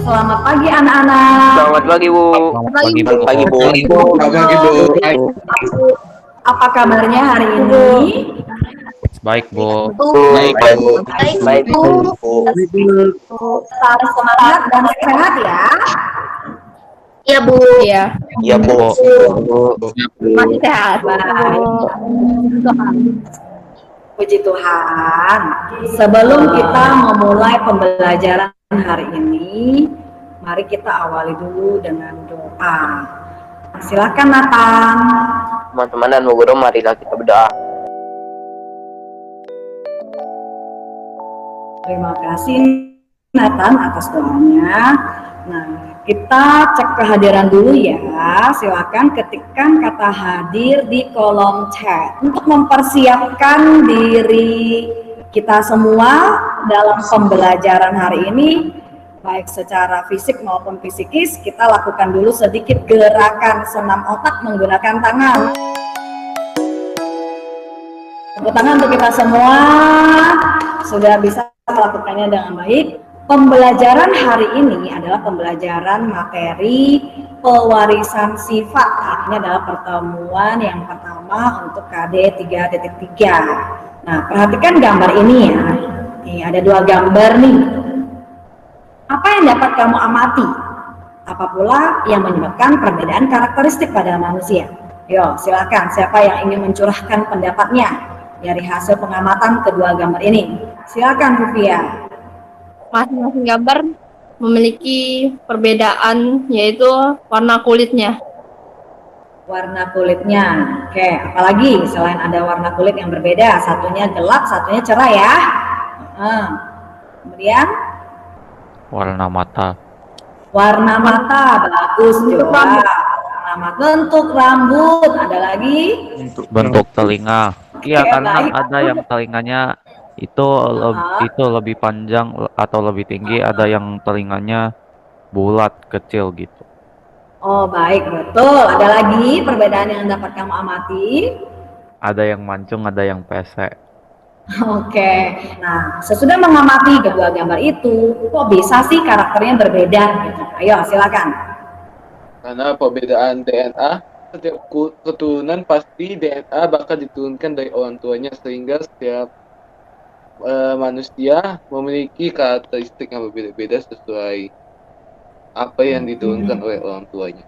Selamat pagi anak-anak. Selamat pagi, Bu. Selamat pagi, Bu. Pagi, Bu. Apa kabarnya hari ini? Baik, Bu. Baik, Bu. Baik, Bu. Tetap semangat dan sehat ya. Iya, Bu. Iya, Iya, Bu. masih sehat. Baik. Puji Tuhan. Sebelum kita memulai pembelajaran hari ini, mari kita awali dulu dengan doa. Silakan Nathan. Teman-teman dan Bu Guru, marilah kita berdoa. Terima kasih Nathan atas doanya. Nah, kita cek kehadiran dulu ya. Silakan ketikkan kata hadir di kolom chat untuk mempersiapkan diri kita semua dalam pembelajaran hari ini, baik secara fisik maupun psikis. Kita lakukan dulu sedikit gerakan senam otak menggunakan tangan. Tepuk tangan untuk kita semua. Sudah bisa melakukannya dengan baik. Pembelajaran hari ini adalah pembelajaran materi pewarisan sifat. Artinya adalah pertemuan yang pertama untuk KD 3.3. Nah, perhatikan gambar ini ya. Nih, ada dua gambar nih. Apa yang dapat kamu amati? Apa pula yang menyebabkan perbedaan karakteristik pada manusia? Yo, silakan. Siapa yang ingin mencurahkan pendapatnya dari hasil pengamatan kedua gambar ini? Silakan, Rufia. Masing-masing gambar memiliki perbedaan, yaitu warna kulitnya. Warna kulitnya. Oke, apalagi selain ada warna kulit yang berbeda, satunya gelap, satunya cerah ya. Kemudian Warna mata. warna mata, bagus juga. Bentuk rambut, ada lagi. Bentuk telinga. Iya, Oke, karena baik. ada yang telinganya itu lebih panjang atau lebih tinggi, ada yang telinganya bulat kecil gitu. Oh, baik, betul. Ada lagi perbedaan yang dapat kamu amati? Ada yang mancung, ada yang pesek. Oke, nah sesudah mengamati kedua gambar itu, kok bisa sih karakternya berbeda gitu? Ayo silakan. Karena perbedaan DNA, setiap keturunan pasti DNA bakal diturunkan dari orang tuanya, sehingga setiap manusia memiliki karakteristik yang berbeda-beda sesuai apa yang diturunkan oleh orang tuanya.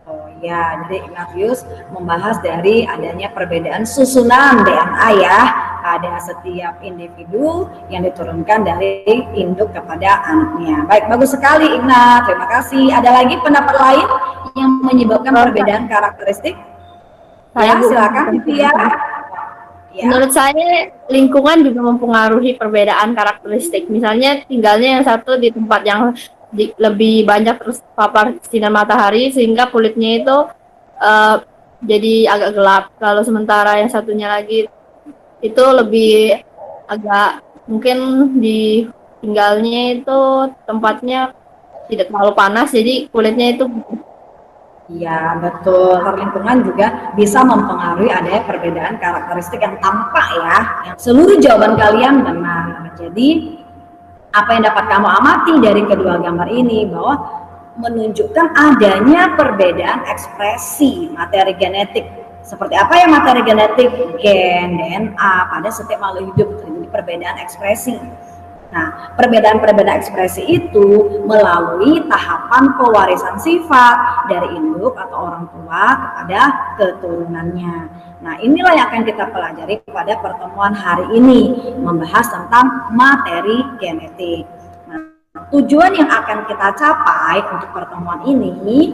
Oh ya, jadi Ignatius membahas dari adanya perbedaan susunan DNA ya pada setiap individu yang diturunkan dari induk kepada anaknya. Baik, bagus sekali Ignat, terima kasih. Ada lagi pendapat lain yang menyebabkan perbedaan karakteristik? Ya, silakan Via. Ya. Menurut saya, lingkungan juga mempengaruhi perbedaan karakteristik. Misalnya, tinggalnya yang satu di tempat yang lebih banyak terpapar sinar matahari, sehingga kulitnya itu jadi agak gelap. Kalau sementara yang satunya lagi itu lebih agak, mungkin di tinggalnya itu tempatnya tidak terlalu panas, jadi kulitnya itu. Iya, betul. Lingkungan juga bisa mempengaruhi adanya perbedaan karakteristik yang tampak ya. Seluruh jawaban kalian benar. Jadi, apa yang dapat kamu amati dari kedua gambar ini bahwa menunjukkan adanya perbedaan ekspresi materi genetik. Seperti apa ya materi genetik? Gen, DNA pada setiap makhluk hidup terjadi perbedaan ekspresi. Nah, perbedaan-perbedaan ekspresi itu melalui tahapan pewarisan sifat dari induk atau orang tua kepada keturunannya. Nah, inilah yang akan kita pelajari pada pertemuan hari ini, membahas tentang materi genetik. Nah, tujuan yang akan kita capai untuk pertemuan ini,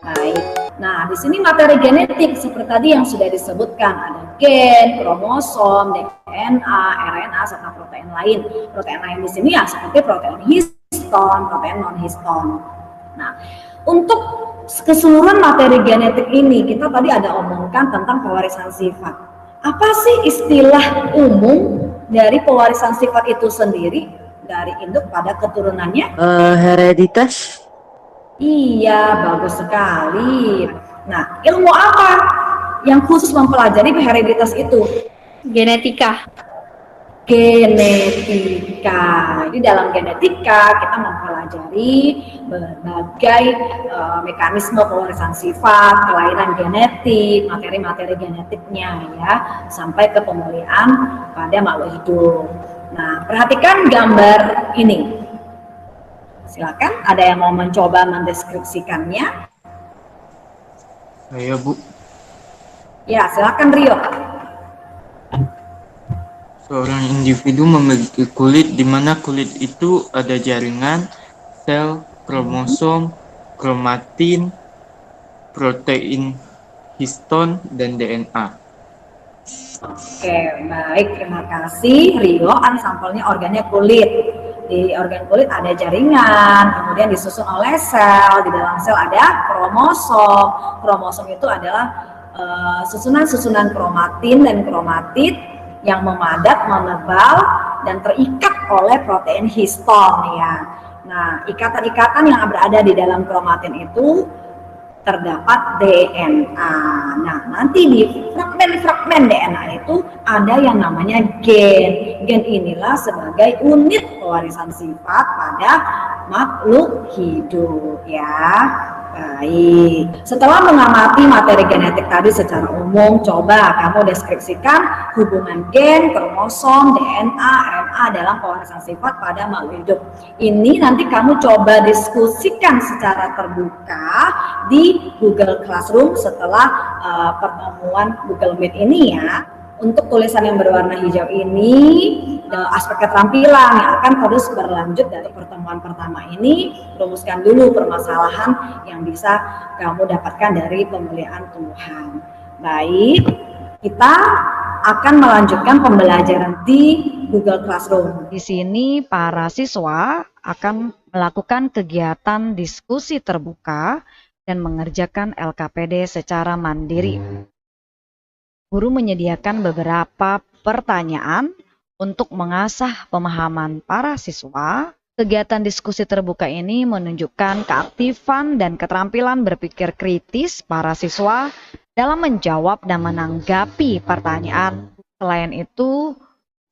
baik. Nah, di sini materi genetik seperti tadi yang sudah disebutkan, ada gen, kromosom, DNA, RNA, serta protein lain. Protein lain di sini ya seperti protein histon, protein non histon. Nah, untuk keseluruhan materi genetik ini kita tadi ada omongkan tentang pewarisan sifat. Apa sih istilah umum dari pewarisan sifat itu sendiri dari induk pada keturunannya? Hereditas. Iya, bagus sekali. Nah, ilmu apa yang khusus mempelajari hereditas itu? Genetika. genetika. Jadi dalam genetika kita mempelajari berbagai mekanisme pewarisan sifat, kelainan genetik, materi-materi genetiknya ya, sampai ke pemulihan pada makhluk hidup. Nah, perhatikan gambar ini. Silakan, ada yang mau mencoba mendeskripsikannya? Saya, Bu. Ya, silakan Rio. Seorang individu memiliki kulit di mana kulit itu ada jaringan, sel, kromosom, kromatin, protein, histon, dan DNA. Oke, baik, terima kasih Rio. Sampelnya organnya kulit. Di organ kulit ada jaringan, kemudian disusun oleh sel. Di dalam sel ada kromosom. Kromosom itu adalah susunan-susunan kromatin dan kromatid yang memadat, menebal, dan terikat oleh protein histon ya. Nah, ikatan-ikatan yang berada di dalam kromatin itu terdapat DNA. Nah, nanti di fragmen-fragmen DNA itu ada yang namanya gen. Gen inilah sebagai unit pewarisan sifat pada makhluk hidup ya. Baik. Setelah mengamati materi genetik tadi secara umum, coba kamu deskripsikan hubungan gen, kromosom, DNA, RNA dalam pewarisan sifat pada makhluk hidup. Ini nanti kamu coba diskusikan secara terbuka di Google Classroom setelah pertemuan Google Meet ini ya. Untuk tulisan yang berwarna hijau ini, aspek keterampilan yang akan terus berlanjut dari pertemuan pertama ini. Rumuskan dulu permasalahan yang bisa kamu dapatkan dari pemulihan tumbuhan. Baik, kita akan melanjutkan pembelajaran di Google Classroom. Di sini para siswa akan melakukan kegiatan diskusi terbuka dan mengerjakan LKPD secara mandiri. Guru menyediakan beberapa pertanyaan untuk mengasah pemahaman para siswa. Kegiatan diskusi terbuka ini menunjukkan keaktifan dan keterampilan berpikir kritis para siswa dalam menjawab dan menanggapi pertanyaan. Selain itu,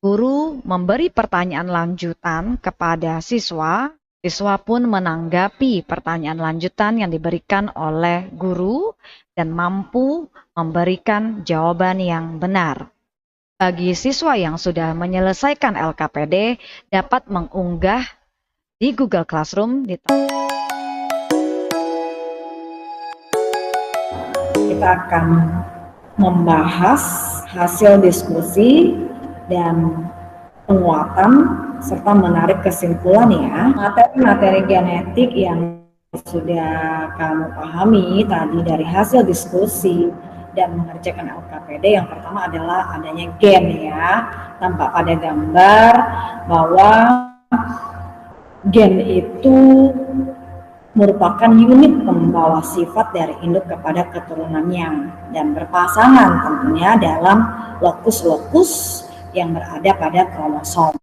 guru memberi pertanyaan lanjutan kepada siswa. Siswa pun menanggapi pertanyaan lanjutan yang diberikan oleh guru dan mampu memberikan jawaban yang benar. Bagi siswa yang sudah menyelesaikan LKPD dapat mengunggah di Google Classroom. Kita akan membahas hasil diskusi dan penguatan serta menarik kesimpulan ya. Materi-materi genetik yang sudah kamu pahami tadi dari hasil diskusi dan mengerjakan LKPD, yang pertama adalah adanya gen ya. Tampak pada gambar bahwa gen itu merupakan unit pembawa sifat dari induk kepada keturunannya dan berpasangan tentunya dalam lokus-lokus yang berada pada kromosom.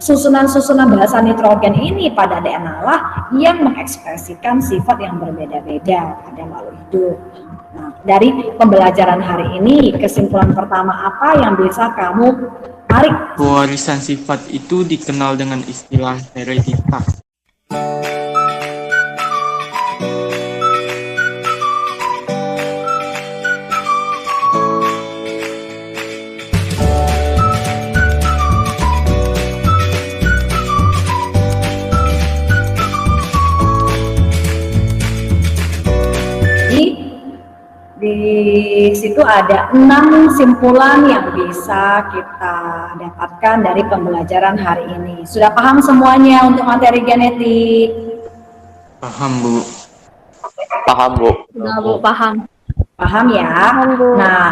Susunan-susunan bahasa nitrogen ini pada DNA lah yang mengekspresikan sifat yang berbeda-beda pada makhluk hidup. Nah, dari pembelajaran hari ini, kesimpulan pertama apa yang bisa kamu tarik? Pewarisan sifat itu dikenal dengan istilah hereditas. Di situ ada 6 simpulan yang bisa kita dapatkan dari pembelajaran hari ini. Sudah paham semuanya untuk materi genetik? Paham, Bu. Paham, Bu. Nah, Bu, paham. Paham ya? Nah,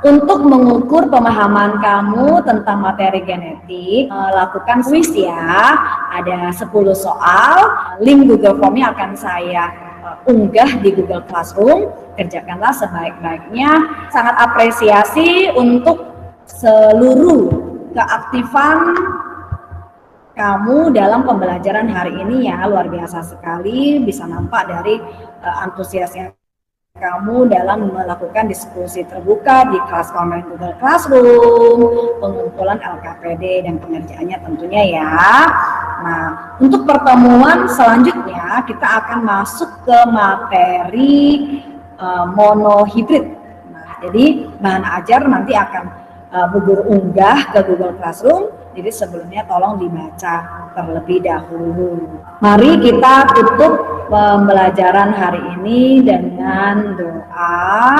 untuk mengukur pemahaman kamu tentang materi genetik, lakukan kuis ya. Ada 10 soal, link Google Form-nya akan saya unggah di Google Classroom. Kerjakanlah sebaik-baiknya. Sangat apresiasi untuk seluruh keaktifan kamu dalam pembelajaran hari ini ya. Luar biasa sekali, bisa nampak dari antusiasnya kamu dalam melakukan diskusi terbuka di kelas komen Google Classroom, pengumpulan LKPD dan pengerjaannya tentunya ya. Nah, untuk pertemuan selanjutnya kita akan masuk ke materi monohibrid. Nah, jadi bahan ajar nanti akan Bu Guru unggah ke Google Classroom. Jadi sebelumnya tolong dibaca terlebih dahulu. Mari kita tutup pembelajaran hari ini dengan doa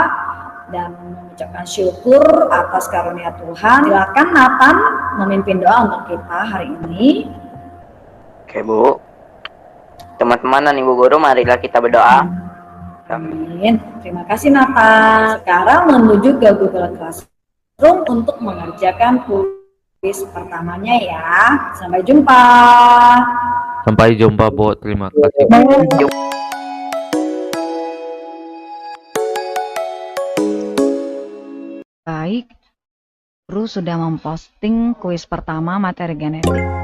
dan mengucapkan syukur atas karunia Tuhan. Silakan Nathan memimpin doa untuk kita hari ini. Oke, Bu. Teman-teman dan Ibu Guru, marilah kita berdoa. Amin. Terima kasih Nathan. Sekarang menuju ke Google Classroom untuk mengerjakan kuis pertamanya ya. Sampai jumpa. Sampai jumpa, Bu. Terima kasih. Baik, Guru sudah memposting kuis pertama materi genetik.